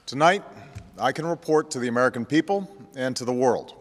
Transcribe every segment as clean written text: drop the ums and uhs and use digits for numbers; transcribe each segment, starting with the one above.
Tonight, I can report to the American people and to the world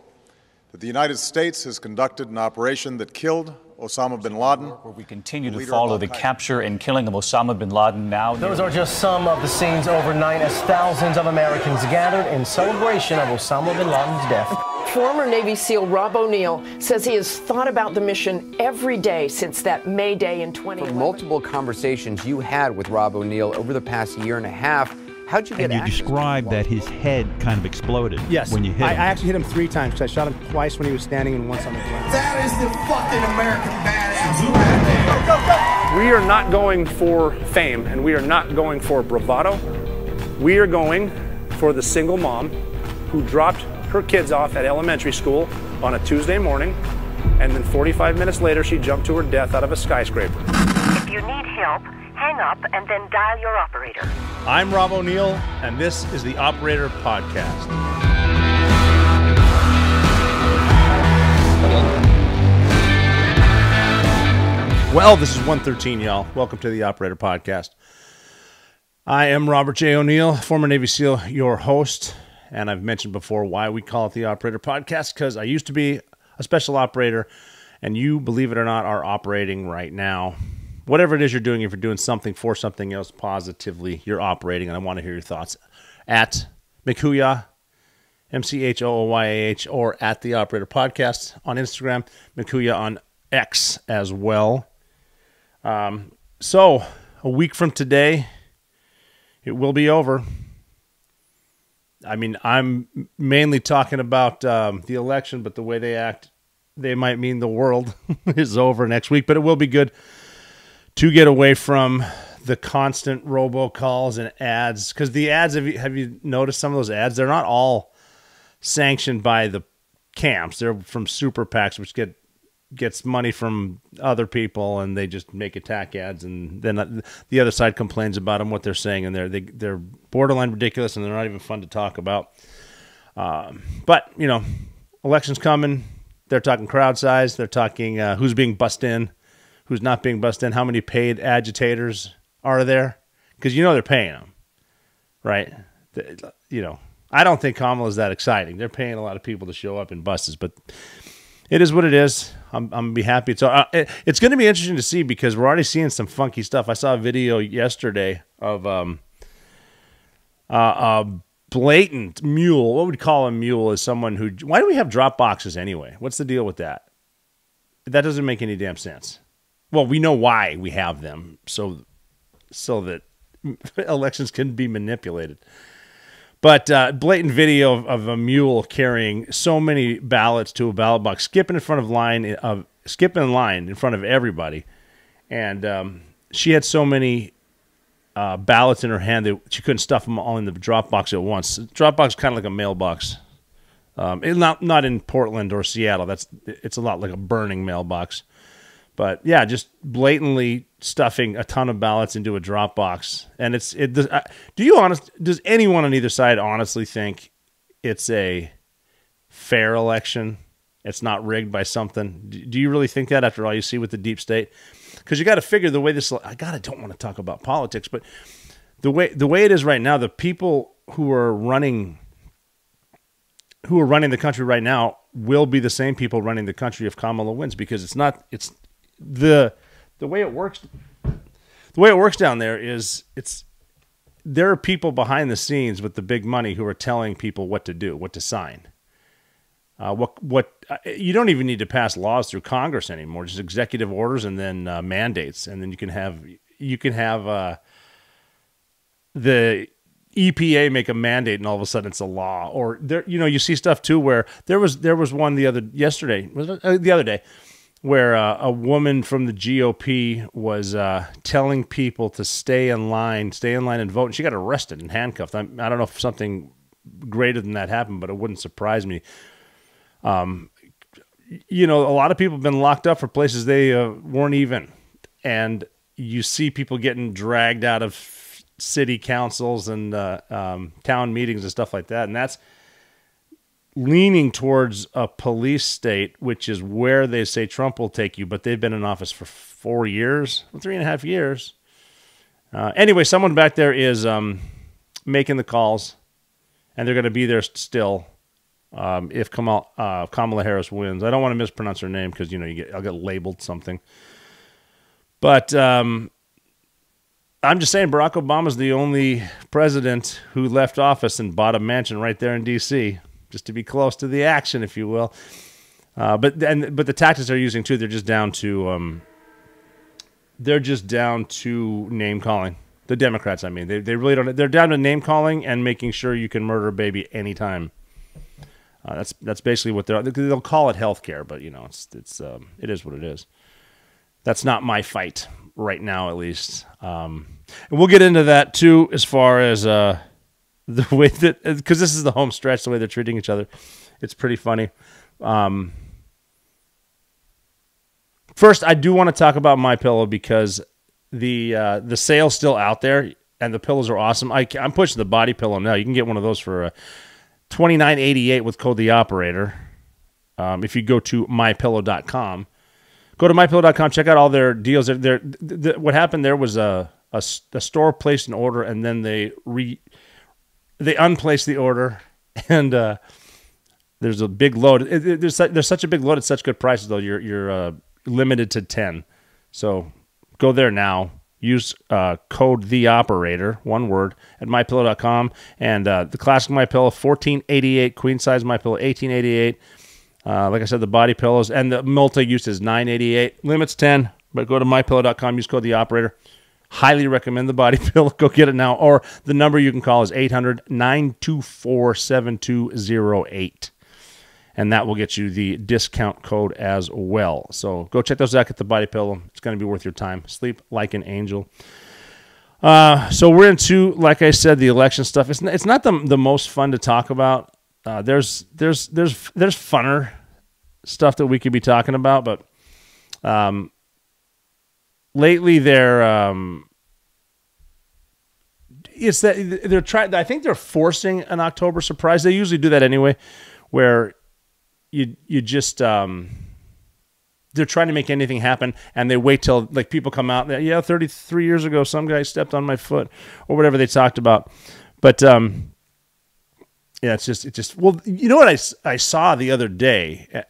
that the United States has conducted an operation that killed Osama bin Laden. Where we continue to follow the capture and killing of Osama bin Laden now. Those are just some of the scenes overnight as thousands of Americans gathered in celebration of Osama bin Laden's death. Former Navy SEAL Rob O'Neill says he has thought about the mission every day since that May Day in 2011. For multiple conversations you had with Rob O'Neill over the past year and a half, how'd you get access? And you described that his head kind of exploded when you hit him. I actually hit him 3 times because I shot him twice when he was standing and once on the ground. That is the fucking American badass. We are not going for fame and we are not going for bravado. We are going for the single mom who dropped her kids off at elementary school on a Tuesday morning, and then 45 minutes later she jumped to her death out of a skyscraper. If you need help, hang up and then dial your operator. I'm Rob O'Neill, and this is the Operator Podcast. Well, this is 113, y'all. Welcome to the Operator Podcast. I am Robert J. O'Neill, former Navy SEAL, your host, and I've mentioned before why we call it the Operator Podcast, because I used to be a special operator, and you, believe it or not, are operating right now. Whatever it is you're doing, if you're doing something for something else positively, you're operating, and I want to hear your thoughts at McHooyah, MCHOOYAH, or at the Operator Podcast on Instagram, McHooyah on X as well. So, a week from today, it will be over. I mean, I'm mainly talking about the election, but the way they act, they might mean the world is over next week, but it will be good to get away from the constant robocalls and ads, because the ads, have you noticed some of those ads? They're not all sanctioned by the camps. They're from super PACs, which gets money from other people, and they just make attack ads, and then the other side complains about them, what they're saying, and they're borderline ridiculous, and they're not even fun to talk about. But, you know, election's coming. They're talking crowd size. They're talking who's being bussed in, who's not being bussed in, how many paid agitators are there? Because you know they're paying them, right? You know, I don't think Kamala's that exciting. They're paying a lot of people to show up in buses, but it is what it is. I'm going to be happy. So it's going to be interesting to see, because we're already seeing some funky stuff. I saw a video yesterday of a blatant mule. What would we call a mule? Is someone who... Why do we have drop boxes anyway? What's the deal with that? That doesn't make any damn sense. Well, we know why we have them, so that elections can be manipulated. But blatant video of a mule carrying so many ballots to a ballot box, skipping in line in front of everybody, and she had so many ballots in her hand that she couldn't stuff them all in the drop box at once. Drop box is kind of like a mailbox. It's not in Portland or Seattle. It's a lot like a burning mailbox. But yeah, just blatantly stuffing a ton of ballots into a drop box. And does anyone on either side honestly think it's a fair election? It's not rigged by something? Do you really think that after all you see with the deep state? Because you got to figure the way this. I don't want to talk about politics, but the way it is right now, the people who are running the country right now will be the same people running the country if Kamala wins, because it's the way it works. The way it works down there is there are people behind the scenes with the big money who are telling people what to do, what to sign. You don't even need to pass laws through Congress anymore. Just executive orders and then mandates, and then you can have the EPA make a mandate, and all of a sudden it's a law. Or you see stuff too where there was one the other day where a woman from the GOP was telling people to stay in line and vote, and she got arrested and handcuffed. I don't know if something greater than that happened, but it wouldn't surprise me. A lot of people have been locked up for places they weren't even, and you see people getting dragged out of city councils and town meetings and stuff like that, and that's leaning towards a police state, which is where they say Trump will take you, but they've been in office for 4 years, 3.5 years. Anyway, someone back there is making the calls and they're going to be there still if Kamala Harris wins. I don't want to mispronounce her name because I'll get labeled something. But I'm just saying, Barack Obama's the only president who left office and bought a mansion right there in D.C. just to be close to the action, if you will. But the tactics they're using too, they're just down to name calling. The Democrats, I mean, they really don't. They're down to name calling and making sure you can murder a baby anytime. That's basically what they'll call it healthcare, but it is what it is. That's not my fight right now, at least. And we'll get into that too, as far as the way that, because this is the home stretch, the way they're treating each other. It's pretty funny. First, I do want to talk about MyPillow because the sale's still out there, and the pillows are awesome. I'm pushing the body pillow now. You can get one of those for $29.88 with code the operator. If you go to mypillow.com, go to mypillow.com, check out all their deals. What happened there was a store placed an order, and then they unplaced the order, and there's a big load. There's such a big load at such good prices though. You're limited to 10. So go there now. Use code the operator, one word, at mypillow.com, and the classic MyPillow $14.88, queen size MyPillow $18.88. Like I said, the body pillows and the multi-use is $9.88. Limits 10, but go to mypillow.com. Use code the operator. Highly recommend the body pillow. Go get it now. Or the number you can call is 800-924-7208. And that will get you the discount code as well. So go check those out. Get the body pillow. It's going to be worth your time. Sleep like an angel. So we're into, like I said, the election stuff. It's not the most fun to talk about. There's funner stuff that we could be talking about, but lately they're trying. I think they're forcing an October surprise. They usually do that anyway, where you just they're trying to make anything happen, and they wait till like people come out. 33 years ago, some guy stepped on my foot, or whatever they talked about. But yeah, it's just. Well, you know what I saw the other day.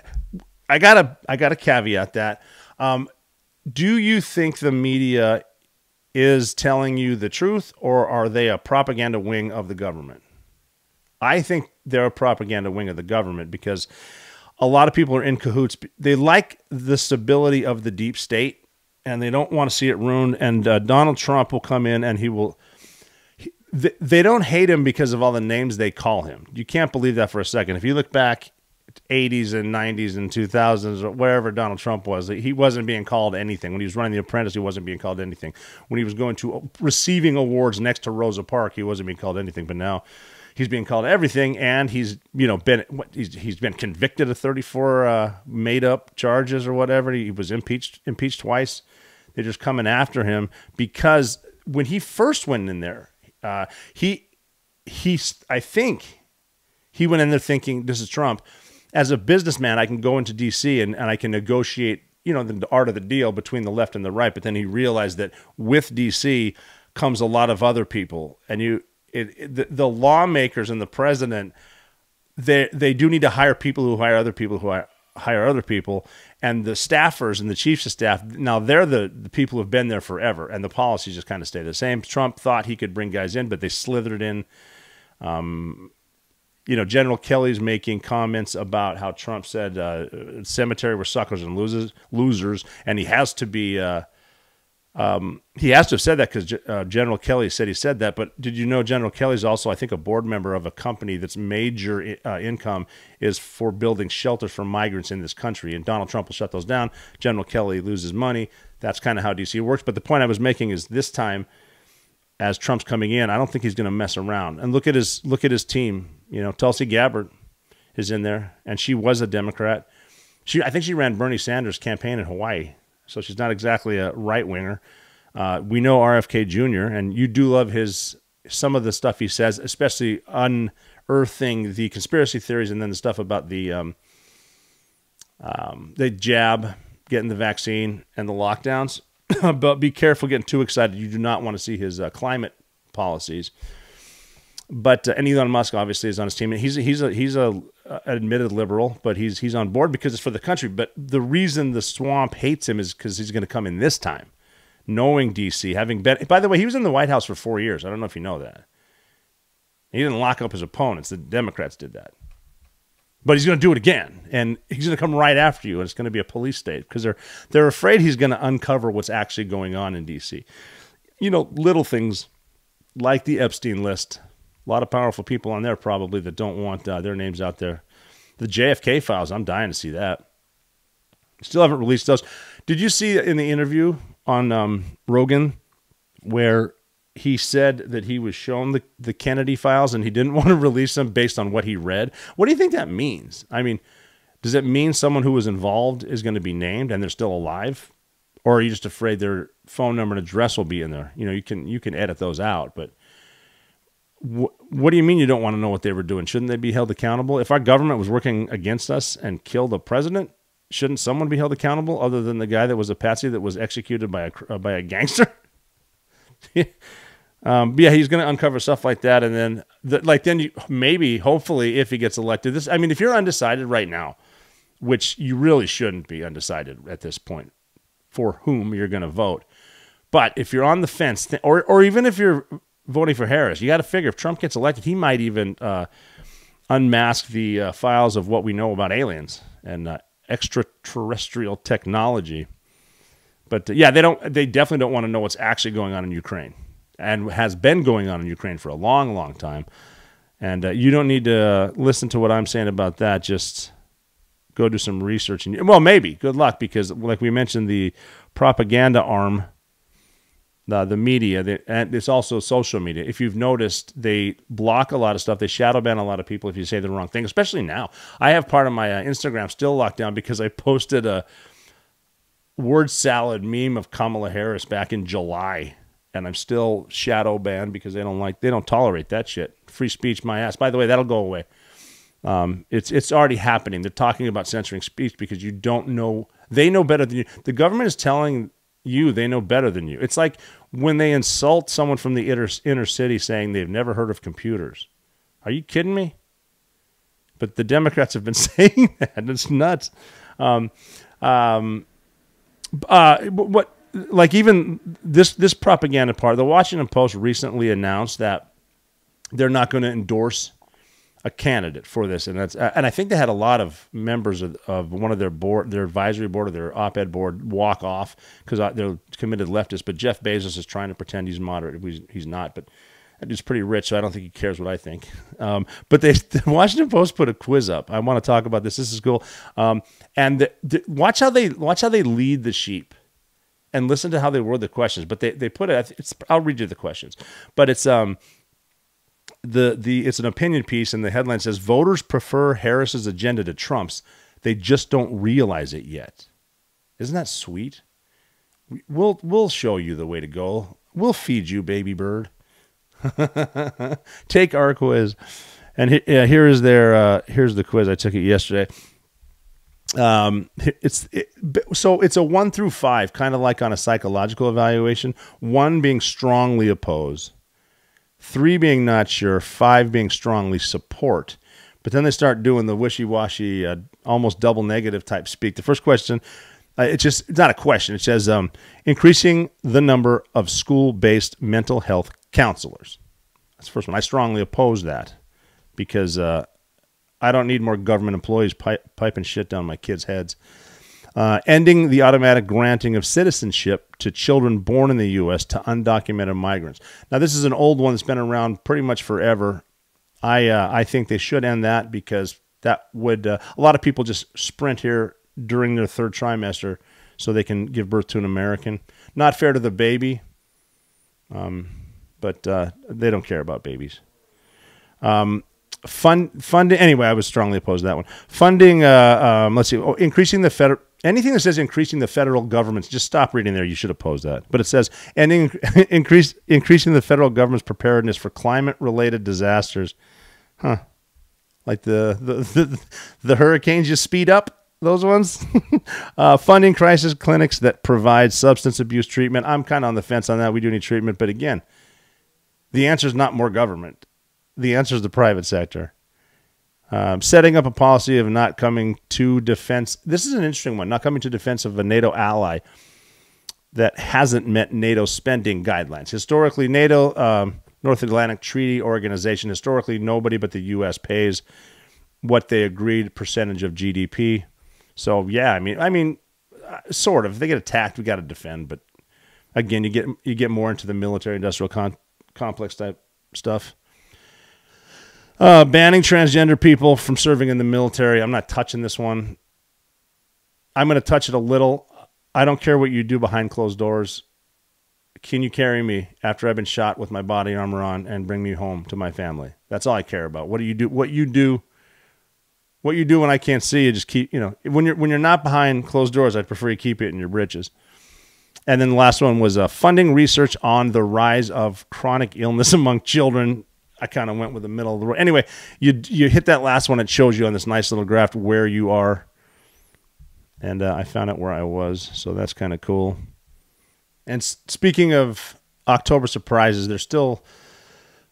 I gotta caveat that. Do you think the media is telling you the truth, or are they a propaganda wing of the government? I think they're a propaganda wing of the government because a lot of people are in cahoots. They like the stability of the deep state, and they don't want to see it ruined. And Donald Trump will come in, and they don't hate him because of all the names they call him. You can't believe that for a second. If you look back 80s and 90s and 2000s or wherever Donald Trump was, he wasn't being called anything. When he was running The Apprentice, he wasn't being called anything. When he was going to receiving awards next to Rosa Parks, he wasn't being called anything. But now he's being called everything, and he's been convicted of 34 made up charges or whatever. He was impeached twice. They're just coming after him because when he first went in there, I think he went in there thinking, this is Trump. As a businessman, I can go into D.C. and I can negotiate, the art of the deal between the left and the right. But then he realized that with D.C. comes a lot of other people, and the lawmakers and the president, they do need to hire people who hire other people who hire other people, and the staffers and the chiefs of staff, now they're the people who have been there forever, and the policies just kind of stay the same. Trump thought he could bring guys in, but they slithered in. General Kelly's making comments about how Trump said cemetery were suckers and losers, and he has to be he has to have said that because General Kelly said he said that. But did you know General Kelly's also, I think, a board member of a company that's major income is for building shelters for migrants in this country, and Donald Trump will shut those down. General Kelly loses money. That's kind of how D.C. works. But the point I was making is this time, as Trump's coming in, I don't think he's going to mess around. And look at his team. Tulsi Gabbard is in there, and she was a Democrat. I think she ran Bernie Sanders' campaign in Hawaii, so she's not exactly a right winger. We know RFK Jr., and you do love some of the stuff he says, especially unearthing the conspiracy theories, and then the stuff about the jab, getting the vaccine, and the lockdowns. But be careful getting too excited. You do not want to see his climate policies. But and Elon Musk obviously is on his team. And he's a admitted liberal, but he's on board because it's for the country. But the reason the swamp hates him is because he's going to come in this time, knowing DC, having been. By the way, he was in the White House for 4 years. I don't know if you know that. He didn't lock up his opponents. The Democrats did that. But he's going to do it again, and he's going to come right after you, and it's going to be a police state because they're afraid he's going to uncover what's actually going on in D.C. You know, little things like the Epstein list. A lot of powerful people on there probably that don't want their names out there. The JFK files, I'm dying to see that. Still haven't released those. Did you see in the interview on Rogan where he said that he was shown the Kennedy files and he didn't want to release them based on what he read? What do you think that means? I mean, does it mean someone who was involved is going to be named and they're still alive? Or are you just afraid their phone number and address will be in there? You know, you can edit those out, but what do you mean you don't want to know what they were doing? Shouldn't they be held accountable? If our government was working against us and killed a president, shouldn't someone be held accountable other than the guy that was a patsy that was executed by a gangster? Yeah, he's going to uncover stuff like that, and then then you maybe, hopefully, if he gets elected, if you're undecided right now, which you really shouldn't be undecided at this point, for whom you're going to vote, but if you're on the fence, or even if you're voting for Harris, you got to figure if Trump gets elected, he might even unmask the files of what we know about aliens and extraterrestrial technology. But yeah, they definitely don't want to know what's actually going on in Ukraine, and has been going on in Ukraine for a long, long time. And you don't need to listen to what I'm saying about that. Just go do some research. Well, maybe. Good luck, because like we mentioned, the propaganda arm, the media, and it's also social media. If you've noticed, they block a lot of stuff. They shadow ban a lot of people if you say the wrong thing, especially now. I have part of my Instagram still locked down because I posted a word salad meme of Kamala Harris back in July, and I'm still shadow banned because they don't tolerate that shit. Free speech, my ass. By the way, that'll go away. It's already happening. They're talking about censoring speech because you don't know. They know better than you. The government is telling you they know better than you. It's like when they insult someone from the inner city saying they've never heard of computers. Are you kidding me? But the Democrats have been saying that. It's nuts. What, like, even this propaganda part, the Washington Post recently announced that they're not going to endorse a candidate for this, and I think they had a lot of members of one of their advisory board or their op-ed board walk off because they're committed leftists. But Jeff Bezos is trying to pretend he's moderate. He's not, but he's pretty rich, so I don't think he cares what I think. But the Washington Post put a quiz up. I want to talk about this. This is cool. And watch how they lead the sheep, and listen to how they word the questions. But they put it. I'll read you the questions. But it's it's an opinion piece, and the headline says voters prefer Harris's agenda to Trump's. They just don't realize it yet. Isn't that sweet? We'll show you the way to go. We'll feed you, baby bird. Take our quiz, and here's the quiz. I took it yesterday. It's a 1 through 5, kind of like on a psychological evaluation. 1 being strongly oppose, 3 being not sure, 5 being strongly support. But then they start doing the wishy-washy, almost double negative type speak. The first question, it's not a question. It says increasing the number of school-based mental health counselors. That's the first one. I strongly oppose that because I don't need more government employees piping shit down my kids' heads. Ending the automatic granting of citizenship to children born in the U.S. to undocumented migrants. Now, this is an old one that's been around pretty much forever. I think they should end that because that would a lot of people just sprint here during their 3rd trimester so they can give birth to an American. Not fair to the baby, but they don't care about babies. Funding. Anyway, I was strongly opposed to that one. Funding. Let's see. Increasing the federal. Anything that says increasing the federal government's, just stop reading there. You should oppose that. But it says increasing the federal government's preparedness for climate-related disasters. Huh? Like the hurricanes just speed up those ones. Funding crisis clinics that provide substance abuse treatment. I'm kind of on the fence on that. We do need treatment, but again, the answer is not more government. the answer is the private sector. Setting up a policy of not coming to defense. This is an interesting one. Not coming to defense of a NATO ally that hasn't met NATO spending guidelines. Historically, NATO, North Atlantic Treaty Organization, historically nobody but the U.S. pays what they agreed percentage of GDP. So, yeah, I mean, sort of. If they get attacked, we got to defend. But, again, you get more into the military-industrial complex type stuff. Banning transgender people from serving in the military. I'm not touching this one. I'm going to touch it a little. I don't care what you do behind closed doors. Can you carry me after I've been shot with my body armor on and bring me home to my family? That's all I care about. What do you do? What you do when I can't see you? Just keep, when you're not behind closed doors, I'd prefer you keep it in your britches. And then the last one was funding research on the rise of chronic illness among children. I kind of went with the middle of the road. Anyway, you hit that last one. It shows you on this nice little graph where you are. And I found out where I was, so that's kind of cool. And speaking of October surprises, they're still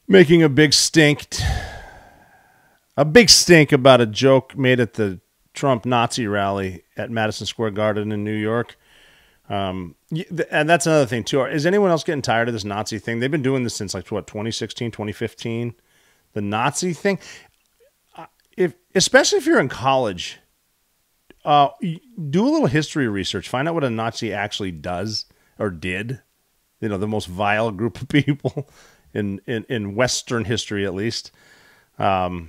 making a big stink about a joke made at the Trump Nazi rally at Madison Square Garden in New York. And that's another thing, too. Is anyone else getting tired of this Nazi thing? They've been doing this since, 2016, 2015? The Nazi thing? Especially if you're in college, do a little history research. Find out what a Nazi actually does or did. The most vile group of people in Western history, at least. Killed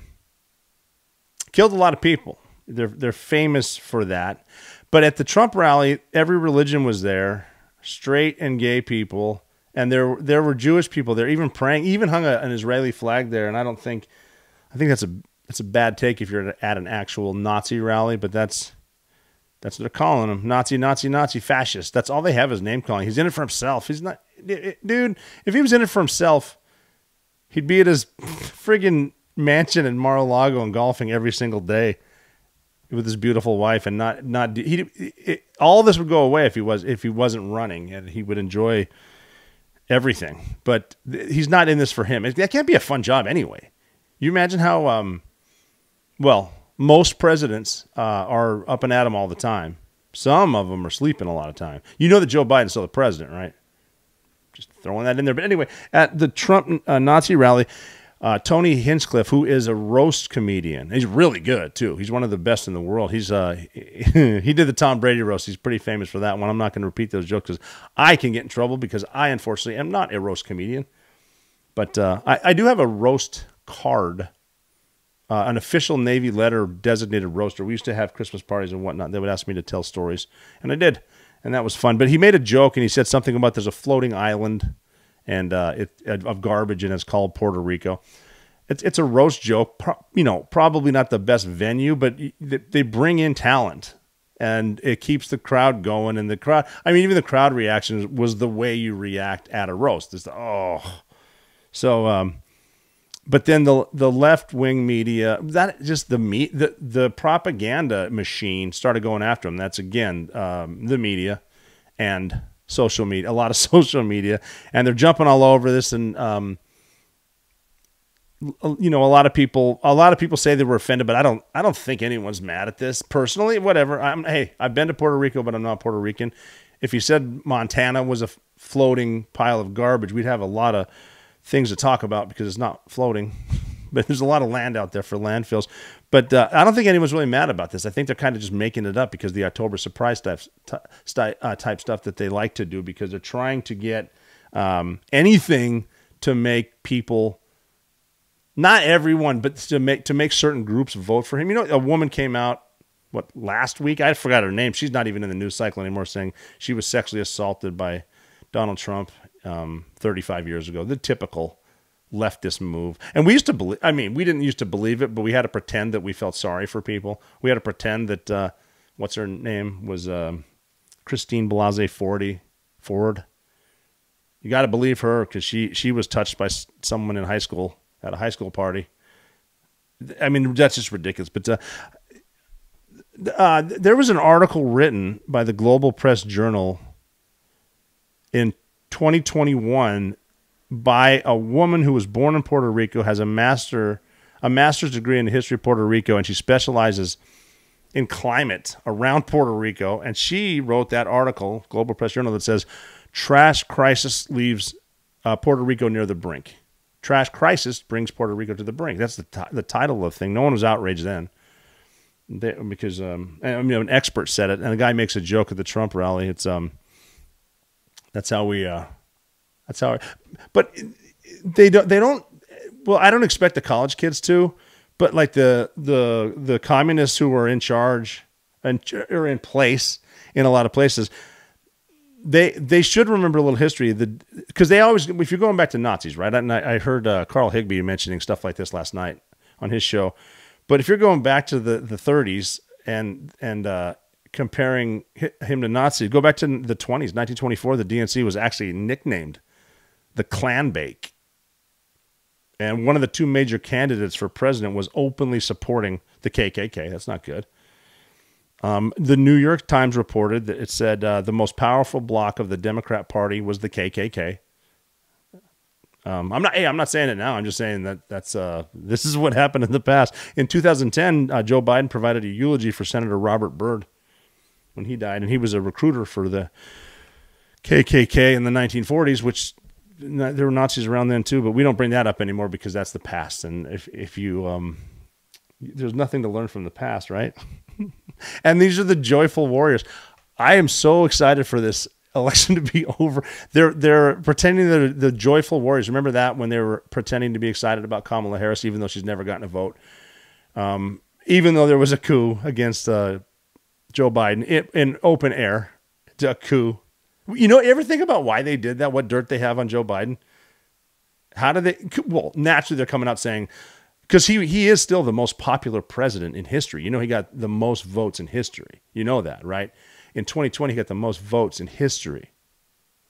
a lot of people. They're famous for that. But at the Trump rally, every religion was there, straight and gay people, and there were Jewish people there, even praying, even hung an Israeli flag there. And I think that's a bad take if you're at an actual Nazi rally, but that's what they're calling him. Nazi, Nazi, Nazi, fascist. That's all they have is name calling. He's in it for himself. He's not, dude, if he was in it for himself, he'd be at his friggin' mansion in Mar-a-Lago and golfing every single day with his beautiful wife, and all this would go away if he wasn't running, and he would enjoy everything. But he's not in this for him. That can't be a fun job anyway. You imagine how most presidents are up and at 'em all the time. Some of them are sleeping a lot of time. You know that Joe Biden's still the president, right? Just throwing that in there. But anyway, at the Trump Nazi rally, Tony Hinchcliffe, who is a roast comedian, he's really good too. He's one of the best in the world. He's he did the Tom Brady roast. He's pretty famous for that one. I'm not going to repeat those jokes because I can get in trouble because I unfortunately am not a roast comedian. But I do have a roast card, an official Navy letter designated roaster. We used to have Christmas parties and whatnot. They would ask me to tell stories, and I did, and that was fun. But he made a joke and he said something about there's a floating island and of garbage, and it's called Puerto Rico. It's a roast joke, probably not the best venue, but they bring in talent, and it keeps the crowd going. And the crowd, even the crowd reaction was the way you react at a roast. It's but then the left wing media, that just the propaganda machine started going after him. That's again the media and social media, a lot of social media, and they're jumping all over this. And a lot of people say they were offended, but I don't think anyone's mad at this personally. Whatever. I've been to Puerto Rico, but I'm not Puerto Rican. If you said Montana was a floating pile of garbage, we'd have a lot of things to talk about because it's not floating. But there's a lot of land out there for landfills. But I don't think anyone's really mad about this. I think they're kind of just making it up because the October surprise type stuff that they like to do, because they're trying to get anything to make people, not everyone, but to make certain groups vote for him. A woman came out, last week? I forgot her name. She's not even in the news cycle anymore, saying she was sexually assaulted by Donald Trump 35 years ago. The typical leftist move. And we used to believe, we didn't used to believe it, but we had to pretend that we felt sorry for people. We had to pretend that, what's her name, was Christine Blasey Ford. You got to believe her because she was touched by someone in high school at a high school party. That's just ridiculous. But there was an article written by the Global Press Journal in 2021 by a woman who was born in Puerto Rico, has a master's degree in the history of Puerto Rico, and she specializes in climate around Puerto Rico. And she wrote that article, Global Press Journal, that says, "Trash crisis leaves Puerto Rico near the brink." Trash crisis brings Puerto Rico to the brink. That's the title of the thing. No one was outraged then. Because an expert said it, and a guy makes a joke at the Trump rally. It's but they don't. Well, I don't expect the college kids to, but like the communists who are in charge and are in place in a lot of places, they should remember a little history. Because they always, if you're going back to Nazis, right? And I heard Carl Higbee mentioning stuff like this last night on his show. But if you're going back to the 30s and comparing him to Nazis, go back to the 20s. 1924, the DNC was actually nicknamed the Klan Bake. And one of the two major candidates for president was openly supporting the KKK. That's not good. The New York Times reported that it said the most powerful bloc of the Democrat Party was the KKK. I'm not saying it now. I'm just saying that this is what happened in the past. In 2010, Joe Biden provided a eulogy for Senator Robert Byrd when he died, and he was a recruiter for the KKK in the 1940s, which there were Nazis around then too, but we don't bring that up anymore because that's the past. And if you there's nothing to learn from the past, right? And these are the joyful warriors. I am so excited for this election to be over. They're pretending they're the joyful warriors. Remember that when they were pretending to be excited about Kamala Harris, even though she's never gotten a vote, even though there was a coup against Joe Biden in open air, a coup. You know, ever think about why they did that? What dirt they have on Joe Biden? How did they? Well, naturally they're coming out saying, because he is still the most popular president in history. You know, he got the most votes in history. You know that, right? In 2020, he got the most votes in history.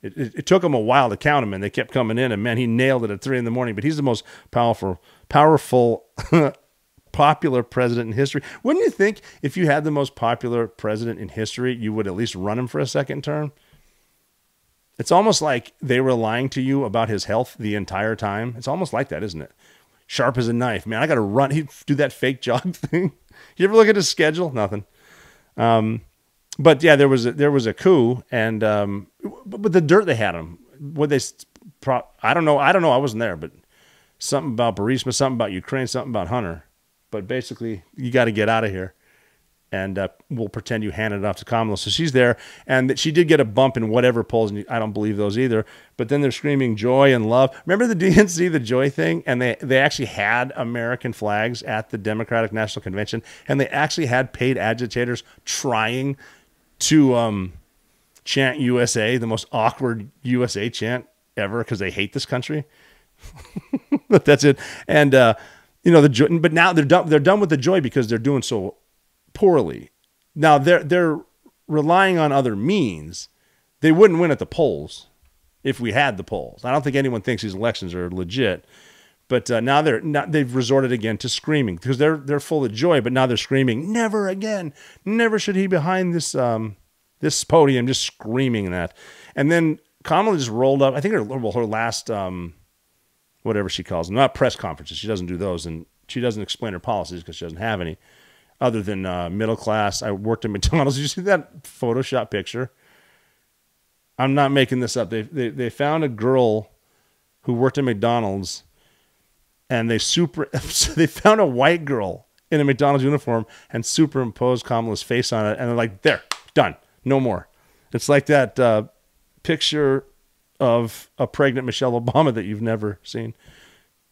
It took him a while to count them, and they kept coming in, and man, he nailed it at 3 a.m. But he's the most powerful, popular president in history. Wouldn't you think if you had the most popular president in history, you would at least run him for a second term? It's almost like they were lying to you about his health the entire time. It's almost like that, isn't it? Sharp as a knife. Man, I got to run. He'd do that fake jog thing. You ever look at his schedule? Nothing. But yeah, there was a coup, and but the dirt they had him. What they, I don't know. I wasn't there, but something about Burisma, something about Ukraine, something about Hunter. But basically, you got to get out of here, and we'll pretend you handed it off to Kamala. So she's there, and she did get a bump in whatever polls, and I don't believe those either. But then they're screaming joy and love. Remember the DNC, the joy thing? And they actually had American flags at the Democratic National Convention, and they actually had paid agitators trying to chant USA, the most awkward USA chant ever, because they hate this country. But that's it. And you know, but now they're done with the joy because they're doing so poorly. Now they're relying on other means. They wouldn't win at the polls if we had the polls. I don't think anyone thinks these elections are legit. But now they've resorted again to screaming because they're full of joy. But now they're screaming, "Never again! Never should he be behind this this podium," just screaming that. And then Kamala just rolled up. I think her last whatever she calls them, not press conferences. She doesn't do those, and she doesn't explain her policies because she doesn't have any, other than middle class. I worked at McDonald's. Did you see that Photoshop picture? I'm not making this up. They found a girl who worked at McDonald's. And they found a white girl in a McDonald's uniform and superimposed Kamala's face on it. And they're like, there, done, no more. It's like that picture of a pregnant Michelle Obama that you've never seen.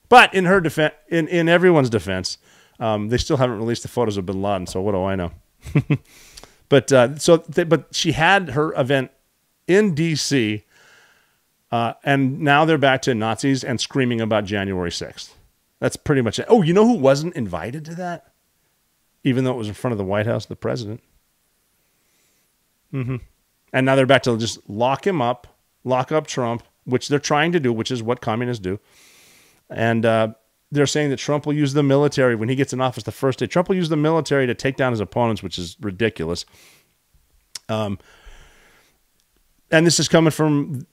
But in her defense, in everyone's defense, they still haven't released the photos of Bin Laden. So what do I know? But she had her event in D.C. And now they're back to Nazis and screaming about January 6th. That's pretty much it. Oh, you know who wasn't invited to that? Even though it was in front of the White House, the president. And now they're back to just lock him up, lock up Trump, which they're trying to do, which is what communists do. And they're saying that Trump will use the military when he gets in office the first day. Trump will use the military to take down his opponents, which is ridiculous. And this is coming from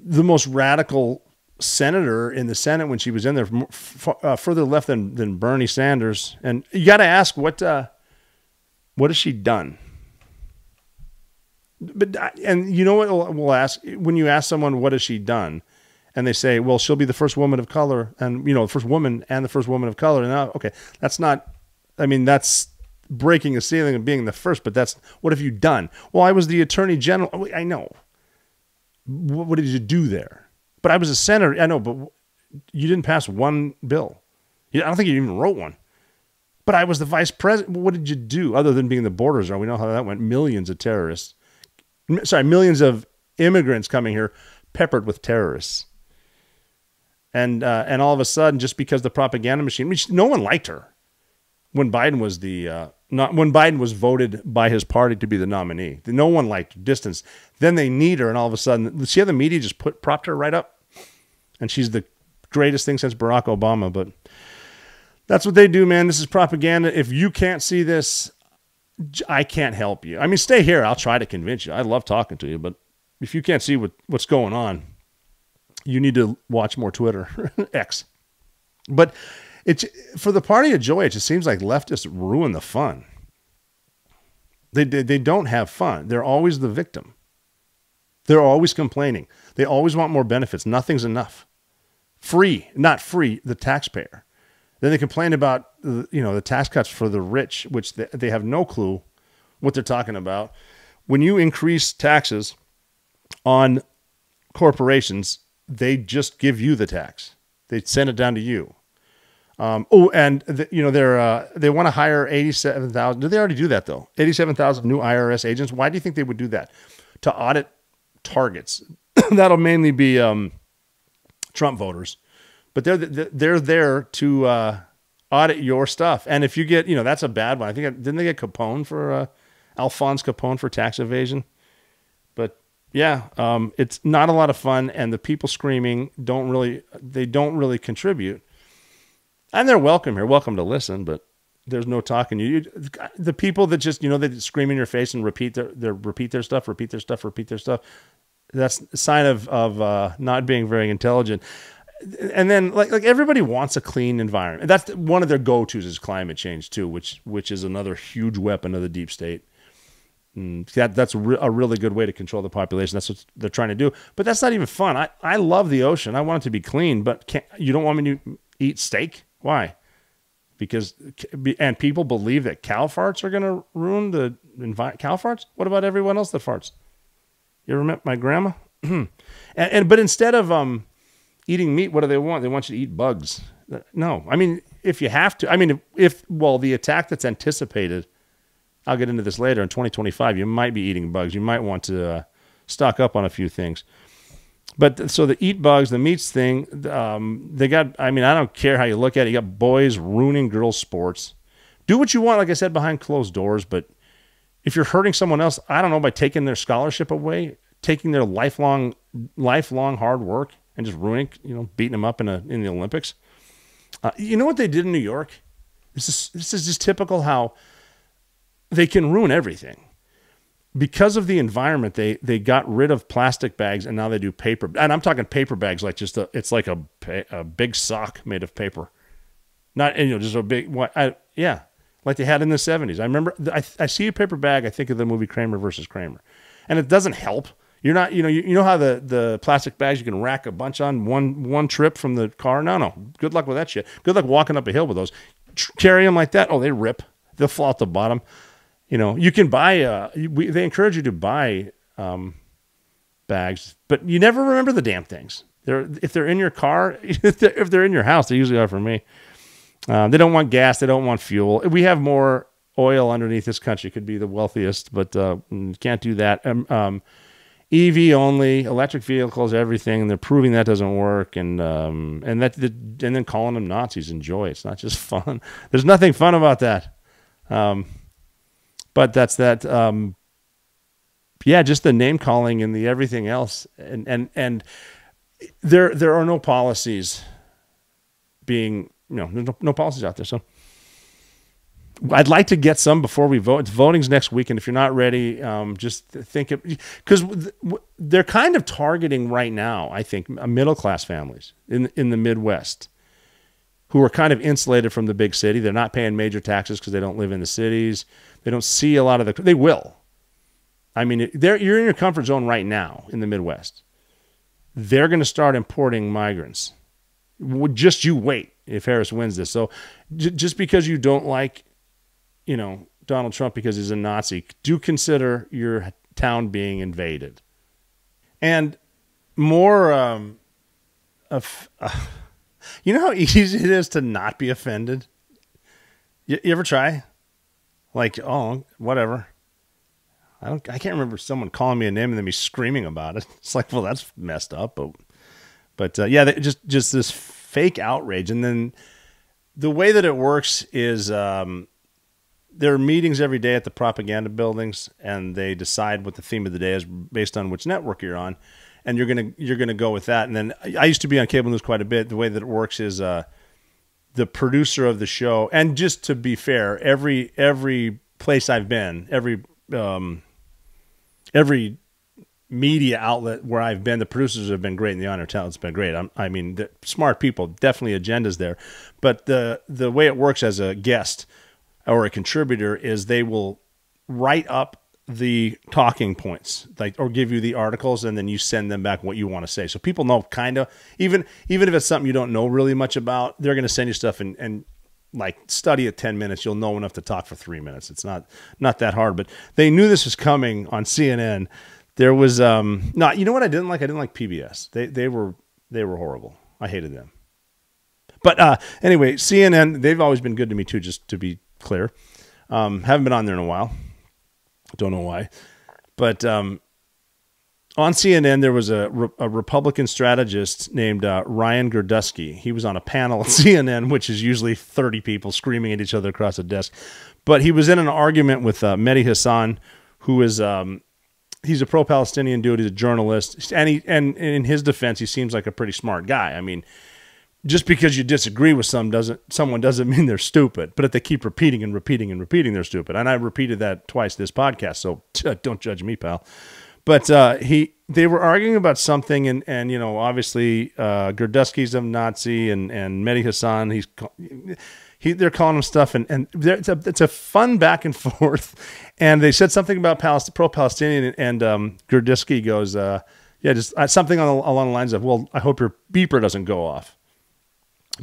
the most radical senator in the Senate when she was in there, further left than Bernie Sanders. And you got to ask, what has she done? But and you know what we'll ask when you ask someone what has she done, and they say, well, she'll be the first woman of color, and the first woman and the first woman of color. And okay, that's not. I mean, that's breaking a ceiling and being the first. But that's what have you done? Well, I was the attorney general. I know. What did you do there? But I was a senator. I know, but you didn't pass one bill. I don't think you even wrote one. But I was the vice president. What did you do other than being the border czar? We know how that went. Millions of immigrants coming here, peppered with terrorists. And all of a sudden, just because the propaganda machine, no one liked her when Biden was when Biden was voted by his party to be the nominee. No one liked her. Distance. Then they need her, and all of a sudden, see how the media just propped her right up, and she's the greatest thing since Barack Obama. But that's what they do, man. This is propaganda. If you can't see this, I can't help you. I mean, stay here. I'll try to convince you. I love talking to you, but if you can't see what's going on, you need to watch more Twitter, X. But it's for the party of joy. It just seems like leftists ruin the fun. They don't have fun. They're always the victim. They're always complaining. They always want more benefits. Nothing's enough. Free, not free, the taxpayer. Then they complain about the tax cuts for the rich, which they have no clue what they're talking about. When you increase taxes on corporations, they just give you the tax. They send it down to you. They want to hire 87,000. Did they already do that though? 87,000 new IRS agents. Why do you think they would do that? To audit targets. That'll mainly be Trump voters. But they're there to audit your stuff. And if you get, that's a bad one. I think, didn't they get Capone for, Alphonse Capone for tax evasion? But yeah, it's not a lot of fun. And the people screaming don't really contribute. And they're welcome here, welcome to listen, but there's no talking. The people that just, they scream in your face and repeat their stuff. That's a sign of not being very intelligent. And then like everybody wants a clean environment. That's one of their go-tos is climate change too, which is another huge weapon of the deep state. That's a really good way to control the population. That's what they're trying to do. But that's not even fun. I love the ocean. I want it to be clean, but you don't want me to eat steak? Why? And people believe that cow farts are going to ruin the environment. Cow farts? What about everyone else that farts? You ever met my grandma? But instead of eating meat, what do they want? They want you to eat bugs. No. I mean, if you have to. I mean, the attack that's anticipated, I'll get into this later, in 2025, you might be eating bugs. You might want to stock up on a few things. But so the eat bugs, the meats thing, they got, I don't care how you look at it. You got boys ruining girls' sports. Do what you want, like I said, behind closed doors. But if you're hurting someone else, I don't know, by taking their scholarship away, taking their lifelong hard work and just ruining, beating them up in the Olympics. You know what they did in New York? This is just typical how they can ruin everything. Because of the environment, they got rid of plastic bags and now they do paper. And I'm talking paper bags like it's like a big sock made of paper. Not, just a big, like they had in the 70s. I remember, I see a paper bag, I think of the movie Kramer versus Kramer. And it doesn't help. You're not, you know how the plastic bags you can rack a bunch on one trip from the car? No. Good luck with that shit. Good luck walking up a hill with those. Carry them like that. Oh, they rip. They'll fall out the bottom. You can buy, they encourage you to buy bags, but you never remember the damn things. If they're in your car, if they're in your house, they usually are for me. They don't want gas. They don't want fuel. We have more oil underneath this country. Could be the wealthiest, but can't do that. EV only, electric vehicles, everything. And they're proving that doesn't work, and then calling them Nazis. Enjoy. It's not just fun. There's nothing fun about that. But that's that. Just the name calling and the everything else, and there are no policies being, there's no policies out there. So I'd like to get some before we vote. Voting's next week, and if you're not ready, just think it, because they're kind of targeting right now, I think, middle class families in the Midwest who are kind of insulated from the big city. They're not paying major taxes because they don't live in the cities. They don't see a lot of they will. I mean, you're in your comfort zone right now in the Midwest. They're going to start importing migrants. Just you wait if Harris wins this. So just because you don't like, Donald Trump because he's a Nazi, do consider your town being invaded. And more you know how easy it is to not be offended? You ever try? Like, oh, whatever. I can't remember someone calling me a name and then me screaming about it. It's like, well, that's messed up. But yeah, just this fake outrage. And then the way that it works is there are meetings every day at the propaganda buildings, and they decide what the theme of the day is based on which network you're on, and you're gonna go with that. And then I used to be on cable news quite a bit. The way that it works is the producer of the show, and just to be fair, every place I've been, every media outlet where I've been, the producers have been great, and the honor talent's been great. I mean, the smart people, definitely agendas there. But the way it works as a guest or a contributor is they will write up the talking points, or give you the articles, and then you send them back what you want to say. So people know kind of, even if it's something you don't know really much about, they're going to send you stuff and like study it 10 minutes. You'll know enough to talk for 3 minutes. It's not that hard, but they knew this was coming on CNN. There was, you know what I didn't like? I didn't like PBS. They were horrible. I hated them. But anyway, CNN, they've always been good to me too, just to be clear. Haven't been on there in a while. Don't know why. But on CNN, there was a Republican strategist named Ryan Girdusky. He was on a panel at CNN, which is usually 30 people screaming at each other across a desk. But he was in an argument with Mehdi Hasan, who is he's a pro-Palestinian dude. He's a journalist, and in his defense, he seems like a pretty smart guy. I mean, just because you disagree with someone doesn't mean they're stupid. But if they keep repeating and repeating and repeating, they're stupid. And I repeated that twice this podcast, so don't judge me, pal. But they were arguing about something, and obviously Girdusky's a Nazi, and Mehdi Hasan, they're calling him stuff, and it's a fun back and forth. And they said something about pro-Palestinian, and Girdusky goes, just something along the lines of, well, I hope your beeper doesn't go off.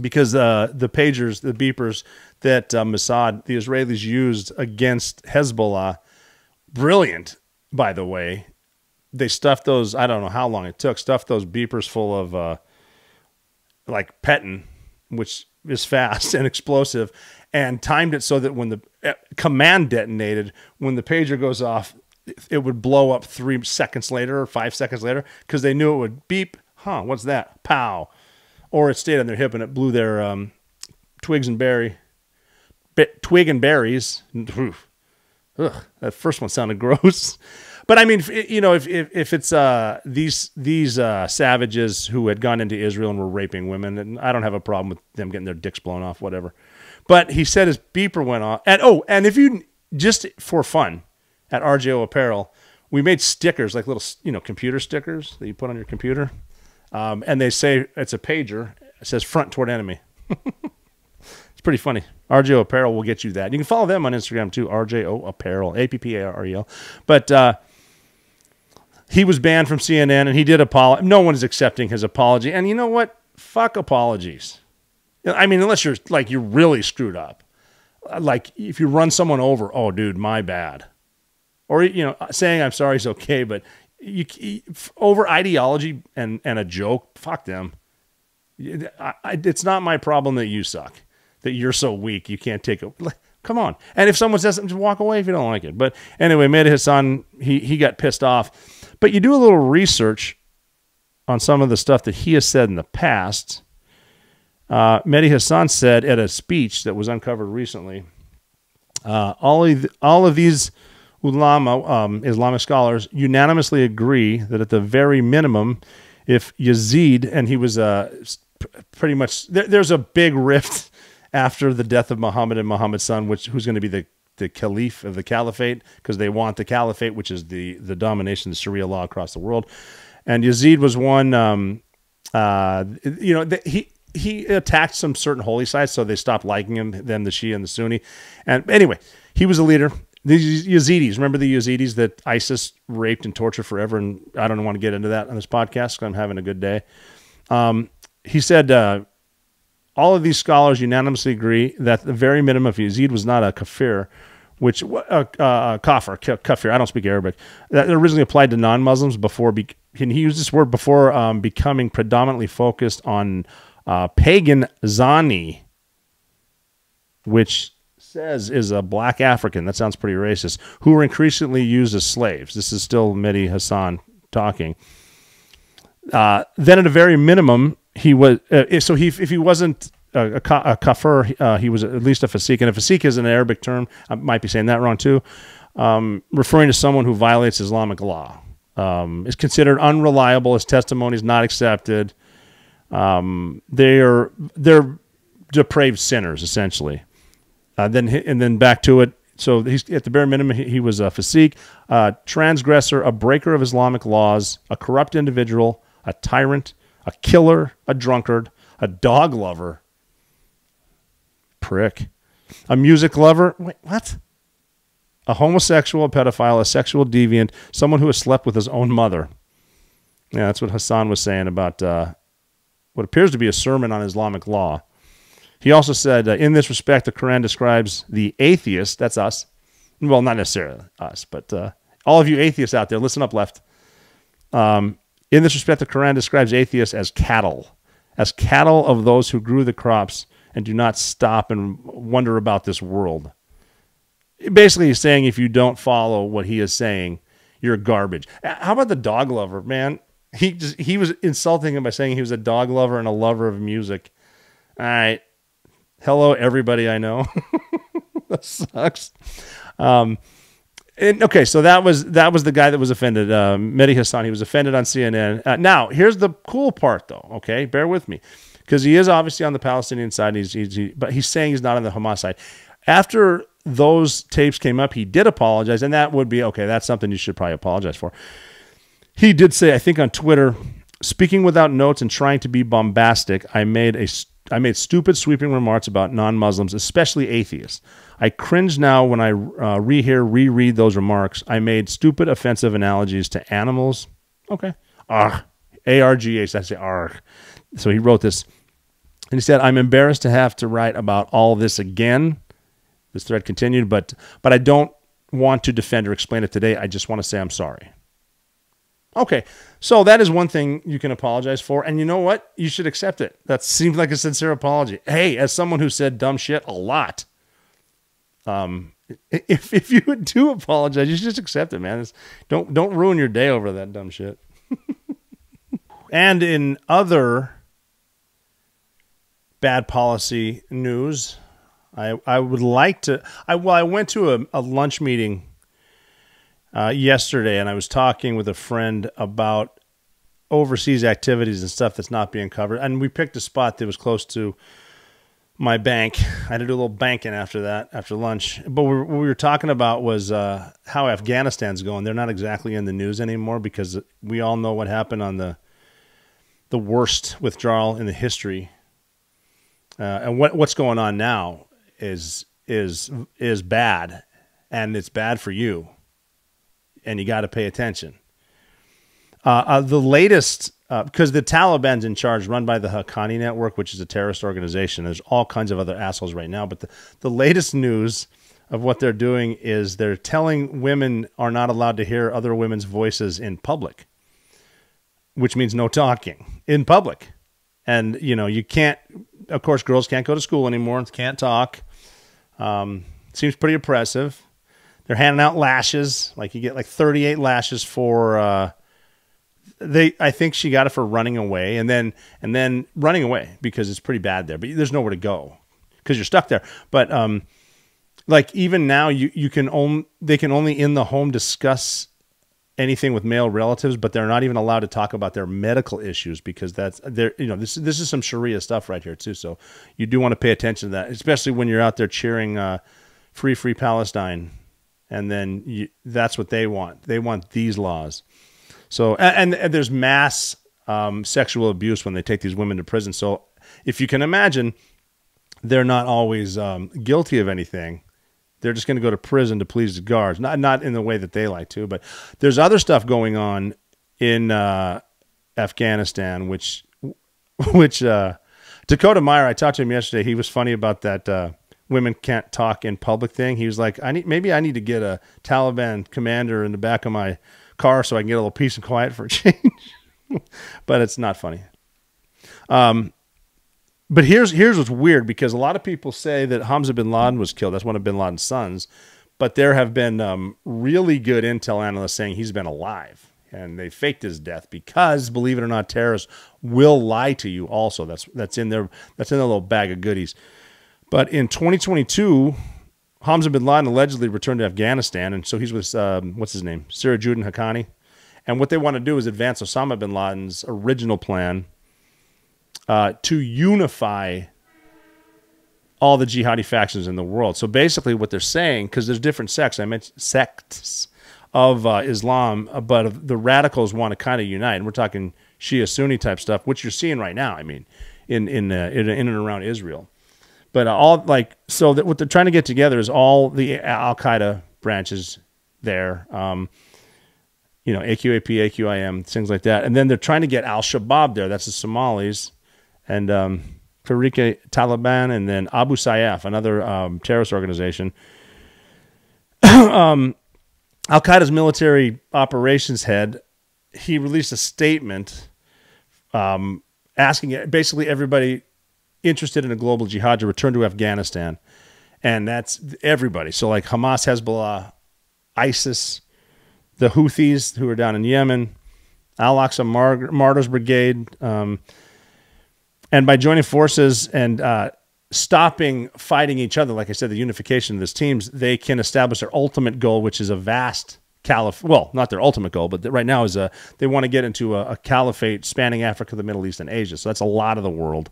Because the beepers that Mossad, the Israelis, used against Hezbollah, brilliant, by the way. They stuffed those, I don't know how long it took, stuffed those beepers full of like Petin, which is fast and explosive, and timed it so that when the command detonated, when the pager goes off, it would blow up 3 seconds later or 5 seconds later, because they knew it would beep. What's that? Pow. Or it stayed on their hip and it blew their twig and berries. Ugh, that first one sounded gross. But I mean, if it's these savages who had gone into Israel and were raping women, and I don't have a problem with them getting their dicks blown off, whatever. But he said his beeper went off. And if you, just for fun, at RJO Apparel, we made stickers, like little, computer stickers that you put on your computer. And they say it's a pager. It says front toward enemy. It's pretty funny. RJO Apparel will get you that. You can follow them on Instagram too, RJO Apparel, APPAREL. But he was banned from CNN, and he did apologize. No one is accepting his apology. And you know what? Fuck apologies. I mean, unless you're really screwed up. Like if you run someone over, oh, dude, my bad. Or, saying I'm sorry is okay, but over ideology and a joke, fuck them. It's not my problem that you suck, that you're so weak you can't take it. Come on. And if someone says something, just walk away if you don't like it. But anyway, Mehdi Hasan, he got pissed off. But you do a little research on some of the stuff that he has said in the past. Mehdi Hasan said at a speech that was uncovered recently, all of these ulama, Islamic scholars, unanimously agree that at the very minimum, if Yazid, and he was pretty much, there's a big rift after the death of Muhammad and Muhammad's son, who's going to be the caliph of the caliphate, because they want the caliphate, which is the domination of Sharia law across the world. And Yazid was one. He attacked some certain holy sites, so they stopped liking him, them, the Shia and the Sunni. And anyway, he was a leader. The Yazidis, remember the Yazidis that ISIS raped and tortured forever? And I don't want to get into that on this podcast because I'm having a good day. He said, all of these scholars unanimously agree that the very minimum, if Yazid was not a kafir, which kafir, I don't speak Arabic, that originally applied to non-Muslims before, and he used this word before becoming predominantly focused on pagan zani, which says is a black African. That sounds pretty racist. Who were increasingly used as slaves. This is still Mehdi Hassan talking. Then at a very minimum, he was if he wasn't a kafir, he was at least a fasik. And a fasik is an Arabic term. I might be saying that wrong too. Referring to someone who violates Islamic law. Is considered unreliable. His testimony is not accepted. They're depraved sinners, essentially. Then back to it. So he's at the bare minimum, he was a fasik, a transgressor, a breaker of Islamic laws, a corrupt individual, a tyrant, a killer, a drunkard, a dog lover, prick, a music lover. Wait, what? A homosexual, a pedophile, a sexual deviant, someone who has slept with his own mother. Yeah, that's what Hassan was saying about what appears to be a sermon on Islamic law. He also said, in this respect, the Quran describes the atheist, that's us, well, not necessarily us, but all of you atheists out there, listen up, left. In this respect, the Quran describes atheists as cattle of those who grew the crops and do not stop and wonder about this world. Basically, he's saying if you don't follow what he is saying, you're garbage. How about the dog lover, man? He was insulting him by saying he was a dog lover and a lover of music. All right. Hello, everybody I know. That sucks. Okay, so that was the guy that was offended, Mehdi Hassan. He was offended on CNN. Now, here's the cool part, though. Okay, bear with me, because he is obviously on the Palestinian side, but he's saying he's not on the Hamas side. After those tapes came up, he did apologize, and that would be okay. That's something you should probably apologize for. He did say, I think on Twitter, speaking without notes and trying to be bombastic, I made stupid, sweeping remarks about non-Muslims, especially atheists. I cringe now when I reread those remarks. I made stupid, offensive analogies to animals. Okay. A-R-G-H, that's the arg. So he wrote this, and he said, I'm embarrassed to have to write about all this again. This thread continued, but I don't want to defend or explain it today. I just want to say I'm sorry. Okay, so that is one thing you can apologize for, and you know what? You should accept it. That seems like a sincere apology. Hey, as someone who said dumb shit a lot, if you do apologize, you should just accept it, man. Don't ruin your day over that dumb shit. And in other bad policy news, I would like to. I went to a lunch meeting yesterday, and I was talking with a friend about overseas activities and stuff that's not being covered. And we picked a spot that was close to my bank. I had to do a little banking after lunch. But what we were talking about was how Afghanistan's going. They're not exactly in the news anymore because we all know what happened on the worst withdrawal in the history. And what's going on now is bad, and it's bad for you. And you got to pay attention. The latest, because the Taliban's in charge, run by the Haqqani Network, which is a terrorist organization. There's all kinds of other assholes right now. But the latest news of what they're doing is they're telling women are not allowed to hear other women's voices in public, which means no talking in public. And, you can't, of course, girls can't go to school anymore, can't talk. Seems pretty oppressive. They're handing out lashes. Like you get like 38 lashes for I think she got it for running away and then running away because it's pretty bad there. But there's nowhere to go because you're stuck there. But like even now they can only in the home discuss anything with male relatives, but they're not even allowed to talk about their medical issues because that's this is some Sharia stuff right here too. So you do want to pay attention to that, especially when you're out there cheering free Palestine, and then that's what they want. They want these laws. So and there's mass sexual abuse when they take these women to prison. So if you can imagine, they're not always guilty of anything. They're just going to go to prison to please the guards, not in the way that they like to. But there's other stuff going on in Afghanistan, which Dakota Meyer. I talked to him yesterday. He was funny about that women can't talk in public thing. He was like, maybe I need to get a Taliban commander in the back of my car so I can get a little peace and quiet for a change. But it's not funny. But here's what's weird, because a lot of people say that Hamza bin Laden was killed. That's one of bin Laden's sons. But there have been really good intel analysts saying he's been alive, and they faked his death because, believe it or not, terrorists will lie to you. Also, that's in their little bag of goodies. But in 2022, Hamza bin Laden allegedly returned to Afghanistan, and so he's with what's his name, Sirajuddin Haqqani. And what they want to do is advance Osama bin Laden's original plan to unify all the jihadi factions in the world. So basically what they're saying, because there's different sects, I mentioned sects of Islam, but the radicals want to kind of unite. And we're talking Shia Sunni type stuff, which you're seeing right now, I mean, in and around Israel. But what they're trying to get together is all the Al-Qaeda branches there, AQAP, AQIM, things like that. And then they're trying to get Al-Shabaab there. That's the Somalis. And Taliban, and then Abu Sayyaf, another terrorist organization. Al-Qaeda's military operations head, he released a statement asking basically everybody interested in a global jihad to return to Afghanistan. And that's everybody. So like Hamas, Hezbollah, ISIS, the Houthis who are down in Yemen, Al-Aqsa Martyrs Brigade, and by joining forces and stopping fighting each other, like I said, the unification of these teams, they can establish their ultimate goal, which is a vast caliphate. Well, not their ultimate goal, but right now is they want to get into a caliphate spanning Africa, the Middle East, and Asia. So that's a lot of the world.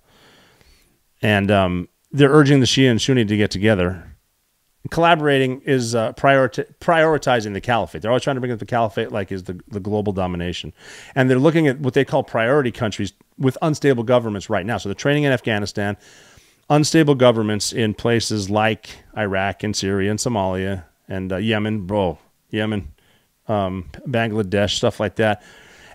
And they're urging the Shia and Sunni to get together. Collaborating is prioritizing the caliphate. They're always trying to bring up the caliphate like is the global domination. And they're looking at what they call priority countries with unstable governments right now. So they're training in Afghanistan, unstable governments in places like Iraq and Syria and Somalia and Yemen, Bangladesh, stuff like that.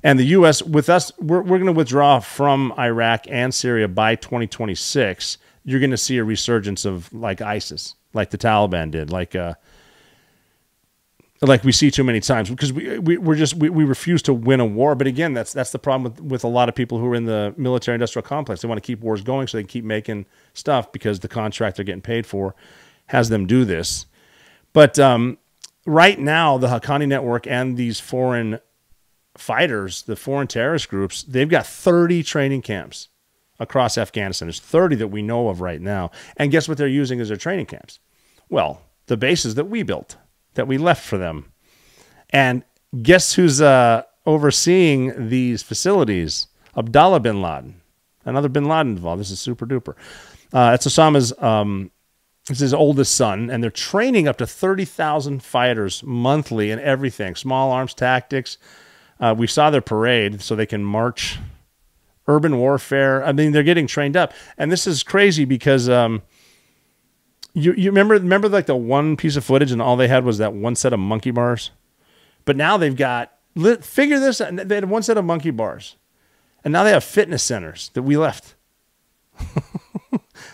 And the U.S., with us, we're going to withdraw from Iraq and Syria by 2026. You're going to see a resurgence of like ISIS, like the Taliban did, like we see too many times, because we refuse to win a war. But again, that's the problem with a lot of people who are in the military-industrial complex. They want to keep wars going so they can keep making stuff because the contract they're getting paid for has them do this. But right now, the Haqqani Network and these foreign fighters, the foreign terrorist groups, they've got 30 training camps across Afghanistan. There's 30 that we know of right now. And guess what they're using as their training camps? Well, the bases that we built, that we left for them. And guess who's overseeing these facilities? Abdullah bin Laden. Another bin Laden involved. This is super duper. It's Osama's, it's his oldest son, and they're training up to 30,000 fighters monthly and everything. Small arms tactics. We saw their parade, so they can march. Urban warfare. I mean, they're getting trained up. And this is crazy because you remember like the one piece of footage and all they had was that one set of monkey bars? But now they've got, figure this out, they had one set of monkey bars. And now they have fitness centers that we left.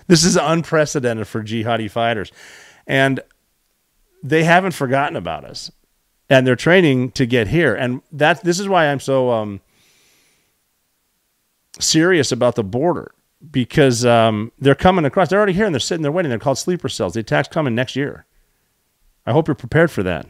This is unprecedented for jihadi fighters. And they haven't forgotten about us. And they're training to get here. And this is why I'm so serious about the border, because they're coming across. They're already here and they're sitting there waiting. They're called sleeper cells. The attack's coming next year. I hope you're prepared for that.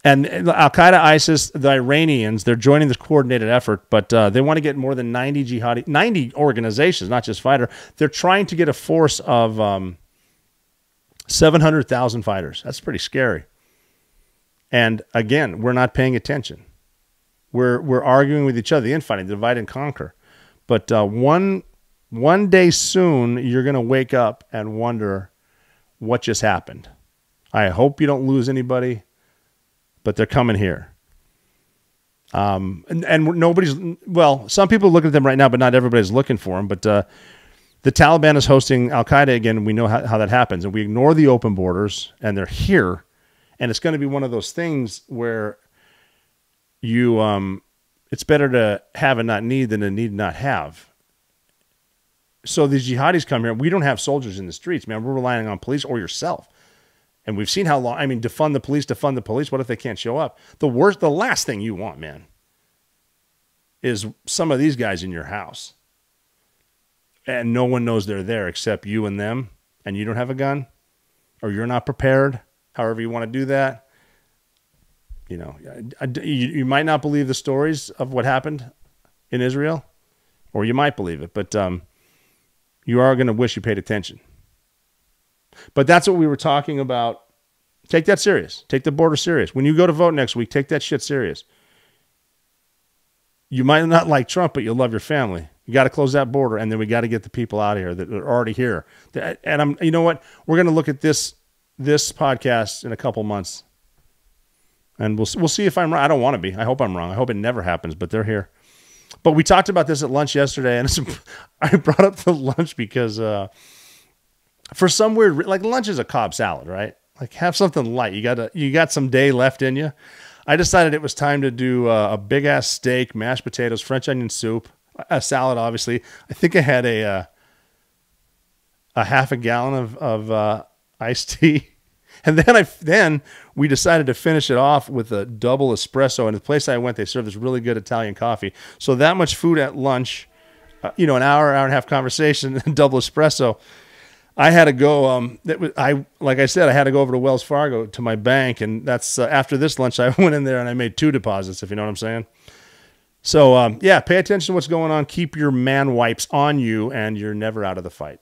And Al-Qaeda, ISIS, the Iranians, they're joining this coordinated effort, but they want to get more than 90 organizations, not just fighter. They're trying to get a force of 700,000 fighters. That's pretty scary. And again, we're not paying attention. We're arguing with each other, the infighting, divide and conquer. But one day soon, you're going to wake up and wonder what just happened. I hope you don't lose anybody, but they're coming here. And nobody's, well, some people look at them right now, but not everybody's looking for them. But the Taliban is hosting Al-Qaeda again. We know how that happens. And we ignore the open borders, and they're here. And it's going to be one of those things where it's better to have and not need than to need and not have. So these jihadis come here. We don't have soldiers in the streets, man. We're relying on police or yourself. And we've seen how long, I mean, defund the police. What if they can't show up? The last thing you want, man, is some of these guys in your house. And no one knows they're there except you and them, and you don't have a gun, or you're not prepared, however you want to do that. You know, you might not believe the stories of what happened in Israel, or you might believe it, but you are going to wish you paid attention. But that's what we were talking about. Take that serious. Take the border serious. When you go to vote next week, take that shit serious. You might not like Trump, but you'll love your family. You got to close that border, and then we got to get the people out of here that are already here. And you know what? We're going to look at this podcast in a couple months, and we'll see if I'm right. I don't want to be. I hope I'm wrong. I hope it never happens, but they're here. But we talked about this at lunch yesterday, and I brought up the lunch because for some weird, like, lunch is a Cobb salad, right? Like, have something light. You got some day left in you. I decided it was time to do a big ass steak, mashed potatoes, French onion soup, a salad, obviously. I think I had a half a gallon of iced tea, and then we decided to finish it off with a double espresso. And the place I went, they served this really good Italian coffee. So that much food at lunch, an hour and a half conversation, double espresso. I had to go. Like I said, I had to go over to Wells Fargo to my bank, and that's after this lunch. I went in there and I made 2 deposits. If you know what I'm saying. So yeah, pay attention to what's going on. Keep your man wipes on you, and you're never out of the fight.